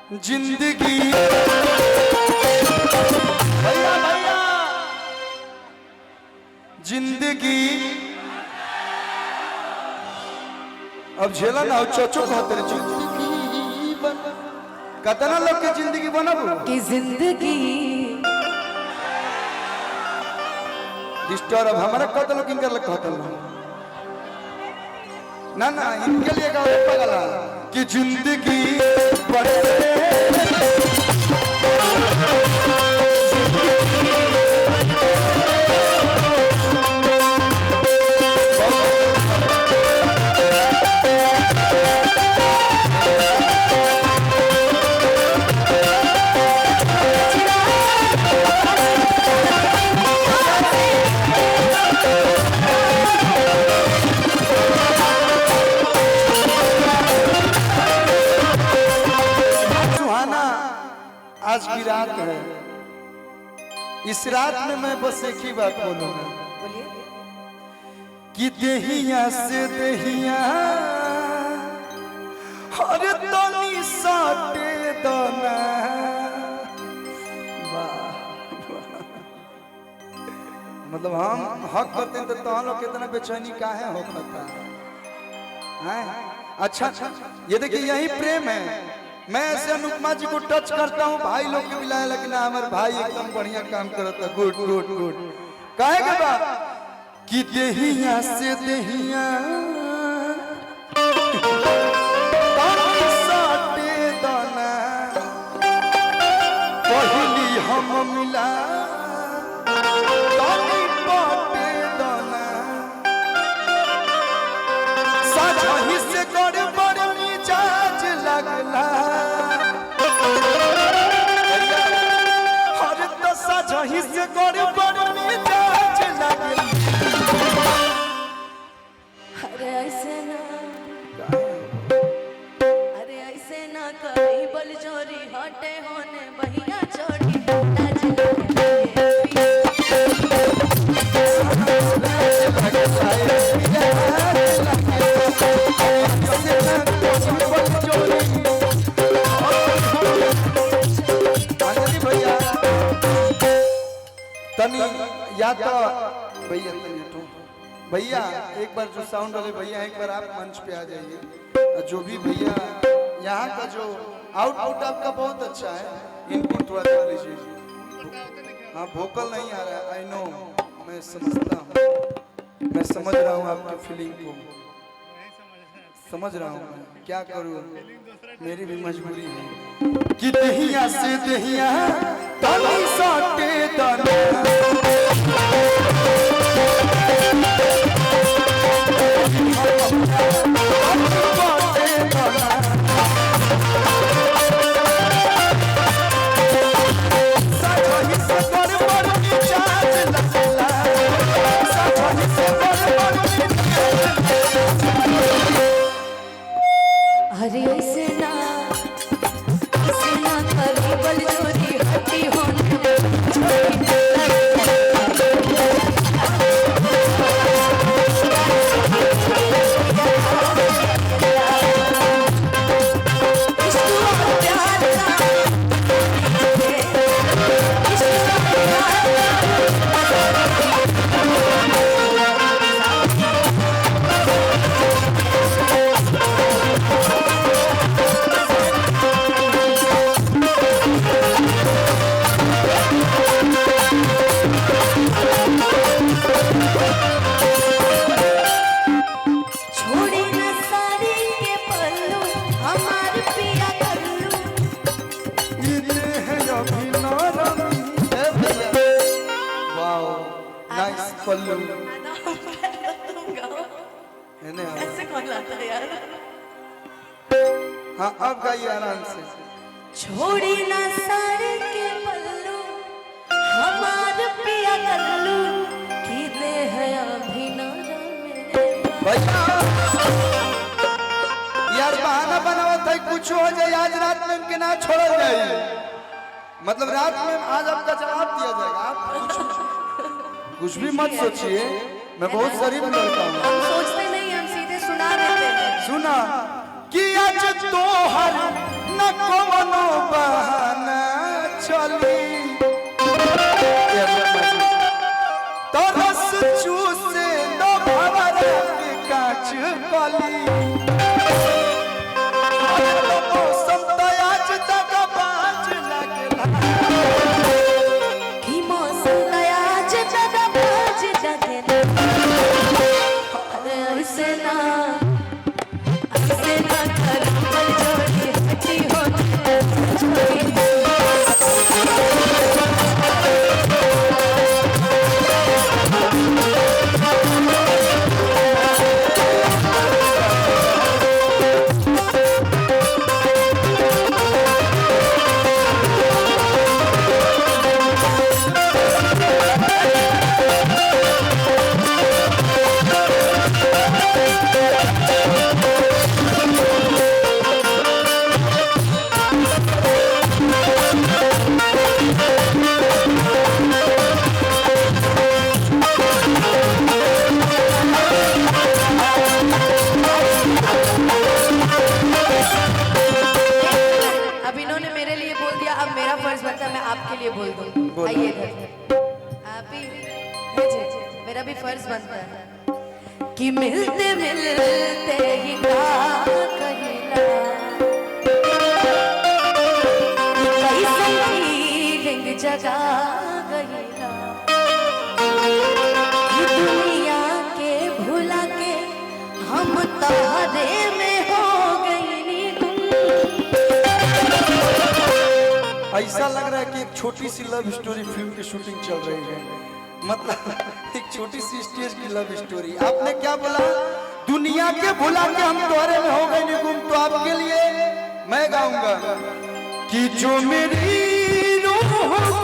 जिंदगी भैया भैया जिंदगी अब झेला ना चोचो कहते रहे जिंदगी कतना लोग के जिंदगी बनब कि जिंदगी डिस्टर्ब हमारा कहते लोग इनकर लग कहते लोग ना ना इनके लिए गाओ पगला कि जिंदगी बड़े आज की रात है। इस रात में मैं बस एक ही बात बोलूंगा कि देहिया से देहिया हर तनी साटे दाना मतलब हम हक करते हैं तो तुम लोग कितना बेचैनी काहे हो पता है? अच्छा ये देखिए यही प्रेम है। मैं ऐसे अनुपमा जी को टच करता हूँ भाई लोग के मिलाया लेकिन हमारे भाई एकदम बढ़िया काम करता है। गुड गुड गुड कहेगा बा कि देहिया से देहिया साटे दाना पहली हम मिला पाटे दाना साझी से गड़बड़ मिजाज लगला जही से गड़बड़ मिजाज लगला। अरे ऐसे ना कभी बल जोरी हटे होने बहिया छोड़ी लाज तनी या तो भैया भैया एक बार जो साउंड वाले भैया एक बार आप मंच पे आ जाइए। जो भी भैया यहाँ का जो आउटपुट आपका बहुत अच्छा है इनपुट थोड़ा कर लीजिए। हाँ वोकल नहीं आ रहा है आई नो मैं समझता हूँ मैं समझ रहा हूँ आपकी फीलिंग को समझ रहा हूँ मैं क्या करूँ मेरी भी मजबूरी है कि दहिया से दहिया तनी साटे दाना अरे ऐसे ना कभी बल जोरी हटी होने ऐसे कौन लाता है यार। हाँ अब गाइए आराम से। छोड़ी ना साड़ी के पल्लू हमार पिया कल्लू की दे है अभी भैया यार बहाना बनावा था कुछ हो जाए आज रात में इनके ना छोड़ा जाए मतलब रात में आज आपका जवाब दिया जाएगा। आप कुछ भी मत सोचिए मैं बहुत शरीफ लड़का हूँ। हम सोचते नहीं हम सीधे सुना देते हैं। सुना कि आज तो हर न कोनो बहाना चली तरस चूसे दो भवरा के कांच कली मौसम दयाज तक बाज लगला कि मौसम दयाज तक बाज लगला ऐसे ना कर जोड़ी हटी हो आपके लिए बोल दूं। आइए इधर आप ही मेरा भी फर्ज बनता है कि मिलते मिलते ही कहिला कैसे फीलिंग जगा गहिला दुनिया के भुला के हम तारे में हो गई तुम। ऐसा लग रहा है कि एक छोटी सी लव स्टोरी फिल्म की शूटिंग चल रही है, मतलब एक छोटी सी स्टेज की लव स्टोरी। आपने क्या बोला? दुनिया के भुला के हम तुम्हारे में हो गए निगुम। तो आपके लिए मैं गाऊंगा कि जो मेरी रूह को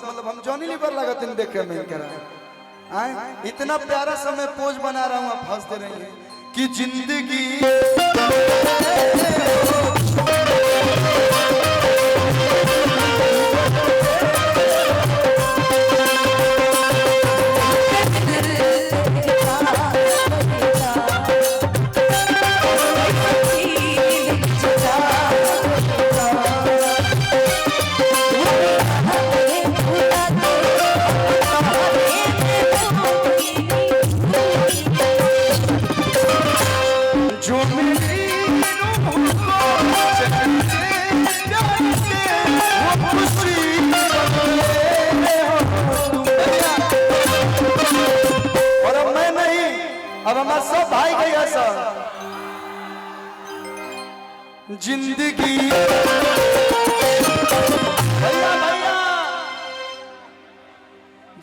मतलब हम जॉनी लीवर लागत इन देखे में करा आए इतना प्यारा समय पोज बना रहा हूँ, आप हंस दे रहे हैं कि जिंदगी अब हमारा सब भाई गया सर जिंदगी भैया भैया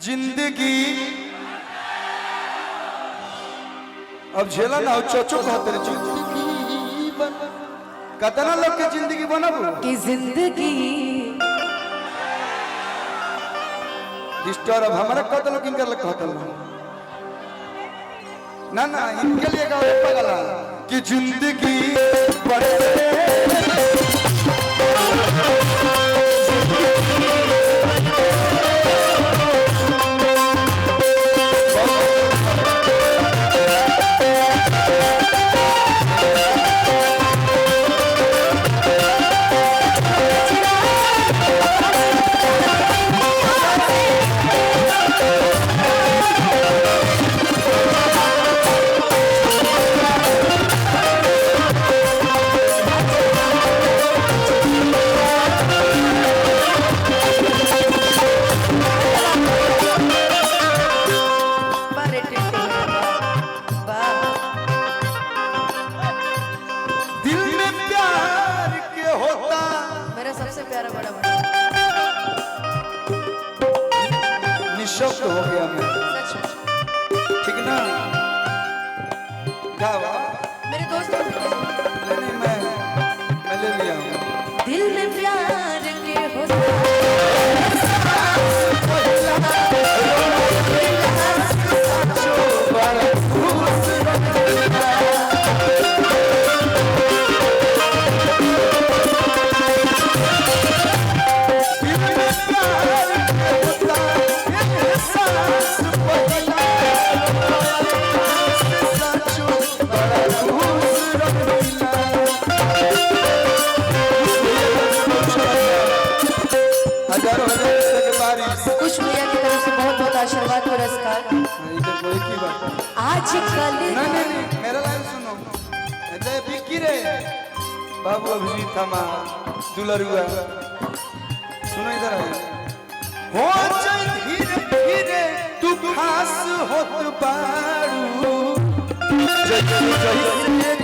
जिंदगी अब झेला ना हो चोचो कहते रहे जिंदगी कतना लोग के जिंदगी बनब कि जिंदगी डिस्टर्ब हमारा कत लोग इनकर लग कहते ना ना इनके लिए गाओ पगला कि जिंदगी निःशब्द हो गया मैं, ठीक ना? क्या हुआ? मेरे दोस्तों नहीं मैं ले लिया हूँ। दिल में प्यार के होता कुछ भैया की तरफ से बहुत बहुत आशीर्वाद पुरस्कार। कोई की बात आज कल नहीं मेरा लाइन सुनो। जय बिक्की रे बाबू अभिजीत थमा दुलरुआ सुनो इधर आइए। हो जय धीरे धीरे तू खास होत बारू जय जय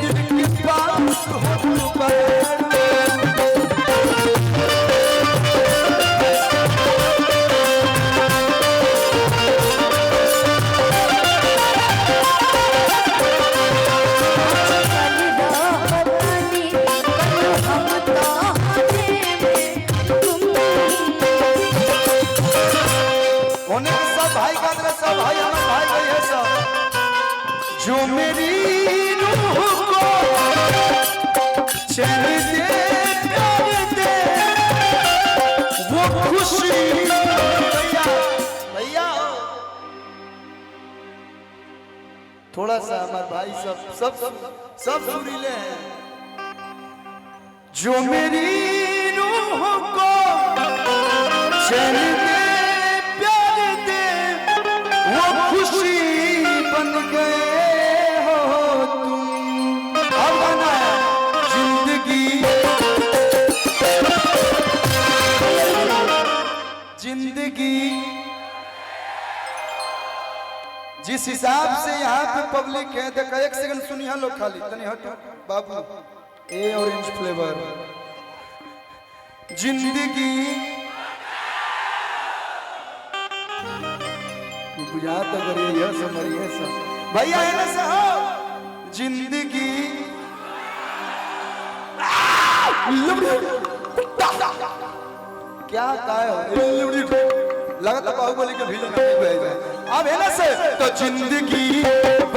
दिल के पास होत बारू भाई हमारे भाई भाई है सब जो मेरी रूह को चैन दे प्यार दे वो खुशी भैया भैया थोड़ा सा हमारे भाई सब सुरीले हैं। जो मेरी रूह को चैन दे प्यार दे वो खुशी बन गए हो तुम। अब गाना है जिंदगी जिस हिसाब से यहाँ पे पब्लिक है देखा। एक सेकंड सुनिए लोग खाली तनी हटो बाबू। ए ऑरेंज फ्लेवर जिंदगी बुझात अगर ये समरिए सब भैया है ना साहब जिंदगी क्या काय लगता बाहुबली के विलन में अब है ना से तो जिंदगी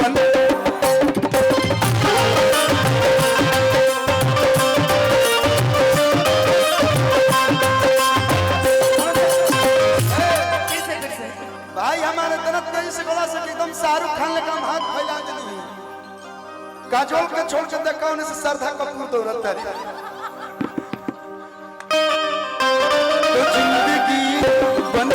बन भाई हमारे तरफ तेजी से बोला सके एकदम शाहरुख खान लेकर हम हाथ फैला देनी काजोल के छोड़ के देखा उन्हें से श्रद्धा कपूर दौड़त है। तो जिंदगी बन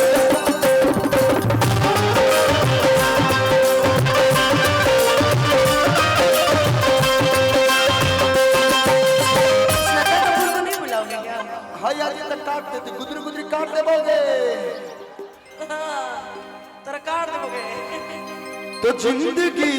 श्रद्धा कपूर को नहीं बुलाओगे क्या? हाय आज तक काट देती गुदरी गुदरी काट दे बोगे काट दोगे तो जिंदगी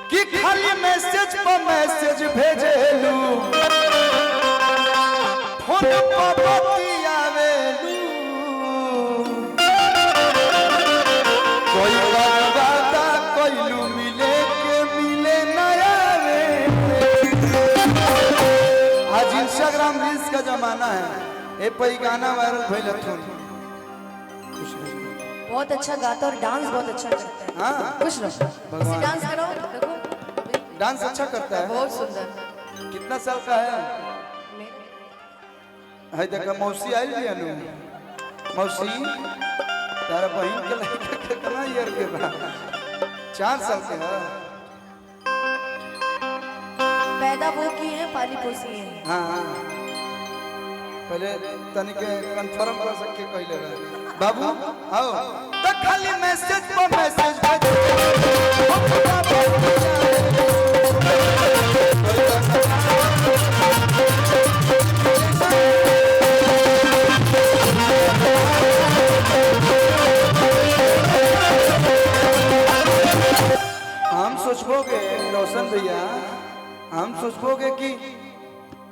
कि खाली मैसेज पर मैसेज भेजे लू फोन पर बतियावे लू कोई वादा कोइलू मिले के मिले ना आवे। आज इंस्टाग्राम रील्स का जमाना है। ए पई गाना वायरल भइल थुन बहुत अच्छा गाता और डांस बहुत अच्छा करता है। हाँ खुश रहो इसे डांस करो देखो डांस अच्छा करता है बहुत सुंदर। कितना साल का है? है देखा मौसी आई भी अनु मौसी तारा बहन के लड़का कितना ईयर के बा 4 साल के है पैदा वो की है, पाली पोसी है। हाँ हाँ पहले तनिक कंफर्म कर सके कहले रहे बाबू आओ तो खाली मैसेज पर मैसेज हम सोचबोगे रोशन भैया, हम सोचबोगे कि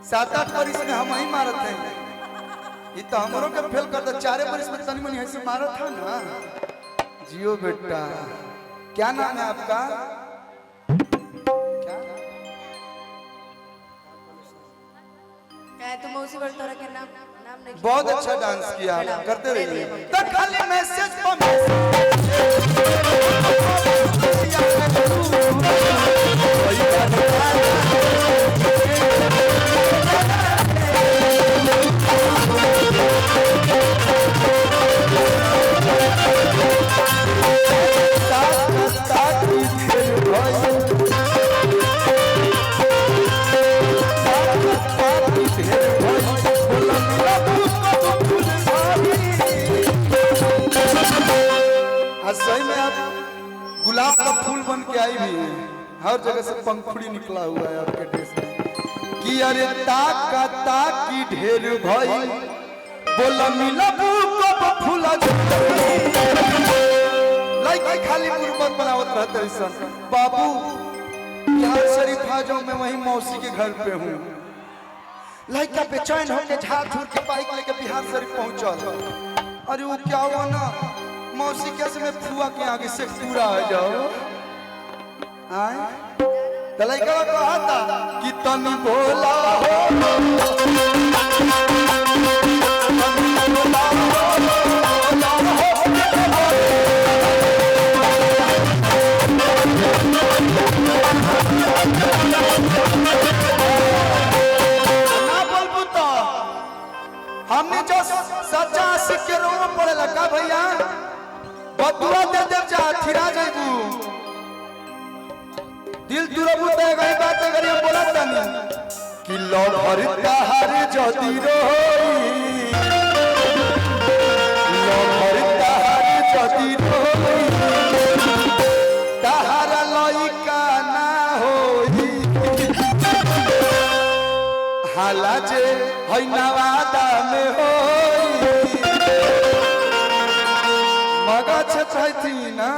7-8 बरिस में हम ही मारत हैं, ये तो हमरों के फेल कर दे। 4 बरिस में तनी मनी ऐसे मारा था ना। जियो बेटा, क्या नाम है आपका? क्या तुम उसी बार तोरा के नाम नहीं। बहुत अच्छा डांस किया आप, करते रहिए। तो खाली मैसेज पर सही में आप गुलाब का फूल बन के आई भी हैं। हर जगह से पंखुड़ी निकला हुआ है आपके ड्रेस में कि अरे ताका ताकी ढेर भई बोला मिलबू कब फूला लइका खाली गुरबत बनावत रहते सन। बाबू बिहार शरीफ आ जाऊं, मैं वहीं मौसी के घर पे हूँ। लइका बेचैन होकर झाड़ झूर के बाइक लेके बिहार शरीफ पहुंचल। अरे वो क्या हुआ ना, मौसी कैसे में फुआ के आगे से पूरा आ जाओ आए तो लइका कहा था कि तनी बोला हो ना बोलबू तो हमने जो सच्चा आशिक के रोग पड़े लगा भैया बदुआ दे दे जा थिरा जाइबू दिल तुरबू ते गई बात करी हम बोला तनी कि लौट हरता हर जदी रोई लौट हरता हर जदी रोई तहारा लइका ना होई हाला जे हई नवादा में होई मगा छछैती ना।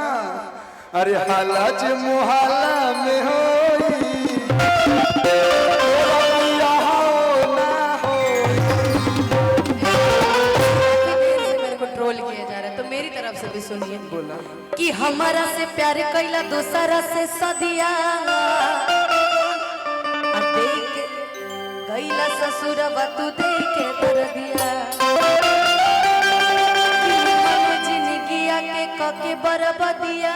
अरे हाला जे मोहल्ला में होई मेरे को ट्रोल किया जा रहा है, तो मेरी तरफ से भी सुनिए कि हमारा से प्यार कैला दूसरा से सदिया देख कैला ससुरवा तू देख के कर दिया जिंदगिया के कके बरबदिया